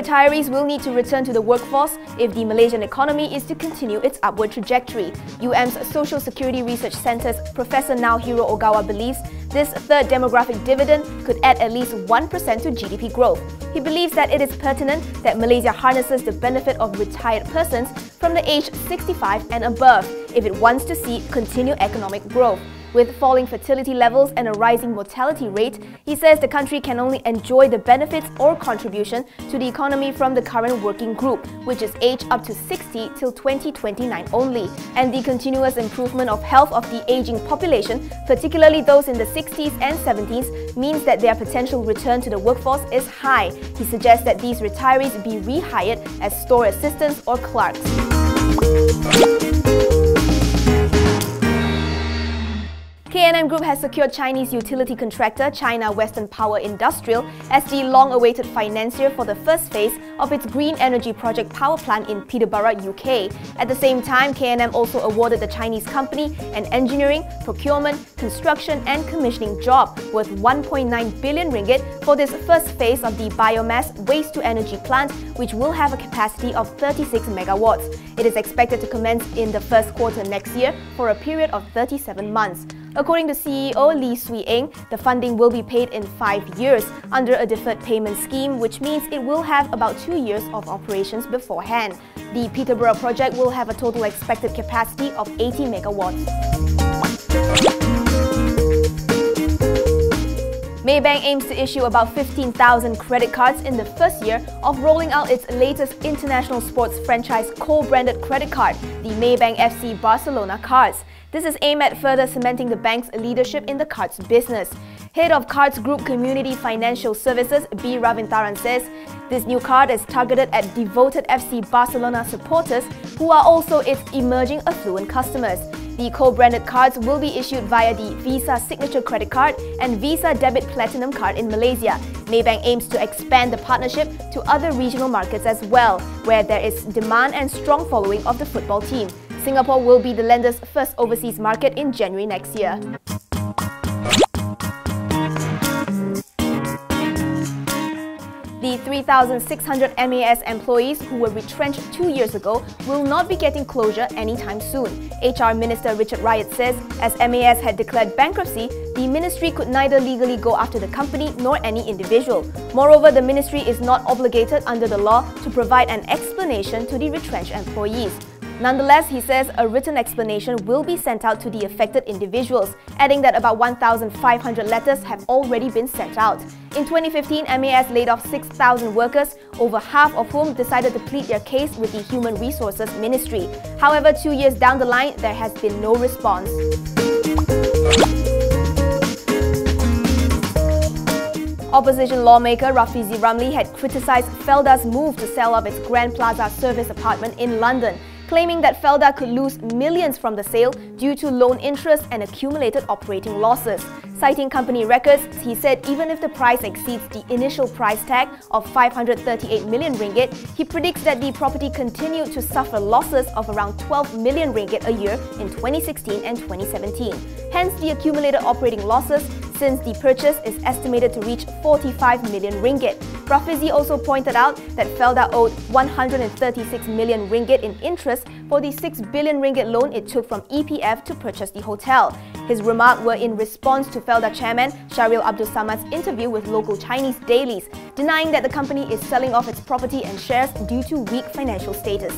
retirees will need to return to the workforce if the Malaysian economy is to continue its upward trajectory. UM's Social Security Research Centre's Professor Naohiro Ogawa believes this third demographic dividend could add at least 1% to GDP growth. He believes that it is pertinent that Malaysia harnesses the benefit of retired persons from the age 65 and above if it wants to see continued economic growth. With falling fertility levels and a rising mortality rate, he says the country can only enjoy the benefits or contribution to the economy from the current working group, which is aged up to 60 till 2029 only. And the continuous improvement of health of the aging population, particularly those in the 60s and 70s, means that their potential return to the workforce is high. He suggests that these retirees be rehired as store assistants or clerks. K&M Group has secured Chinese utility contractor China Western Power Industrial as the long-awaited financier for the first phase of its green energy project power plant in Peterborough, UK. At the same time, K&M also awarded the Chinese company an engineering, procurement, construction and commissioning job worth 1.9 billion ringgit for this first phase of the biomass waste-to-energy plant, which will have a capacity of 36 megawatts. It is expected to commence in the first quarter next year for a period of 37 months. According to CEO Lee Swee-eng, the funding will be paid in 5 years under a deferred payment scheme, which means it will have about 2 years of operations beforehand. The Peterborough project will have a total expected capacity of 80 megawatts. Maybank aims to issue about 15,000 credit cards in the first year of rolling out its latest international sports franchise co-branded credit card, the Maybank FC Barcelona cards. This is aimed at further cementing the bank's leadership in the cards business. Head of Cards Group Community Financial Services, B. Ravintaran says, this new card is targeted at devoted FC Barcelona supporters who are also its emerging affluent customers. The co-branded cards will be issued via the Visa Signature Credit Card and Visa Debit Platinum Card in Malaysia. Maybank aims to expand the partnership to other regional markets as well, where there is demand and strong following of the football team. Singapore will be the lender's first overseas market in January next year. The 3,600 MAS employees who were retrenched 2 years ago will not be getting closure anytime soon. HR Minister Richard Riot says, as MAS had declared bankruptcy, the ministry could neither legally go after the company nor any individual. Moreover, the ministry is not obligated under the law to provide an explanation to the retrenched employees. Nonetheless, he says a written explanation will be sent out to the affected individuals, adding that about 1,500 letters have already been sent out. In 2015, MAS laid off 6,000 workers, over half of whom decided to plead their case with the Human Resources Ministry. However, 2 years down the line, there has been no response. Opposition lawmaker Rafizi Ramli had criticised Felda's move to sell off its Grand Plaza service apartment in London, claiming that Felda could lose millions from the sale due to loan interest and accumulated operating losses. Citing company records, he said even if the price exceeds the initial price tag of 538 million ringgit, he predicts that the property continued to suffer losses of around 12 million ringgit a year in 2016 and 2017. Hence, the accumulated operating losses since the purchase is estimated to reach 45 million ringgit. Rafizi also pointed out that Felda owed 136 million ringgit in interest for the 6 billion ringgit loan it took from EPF to purchase the hotel. His remarks were in response to Felda chairman Shahril Abdul Samad's interview with local Chinese dailies, denying that the company is selling off its property and shares due to weak financial status.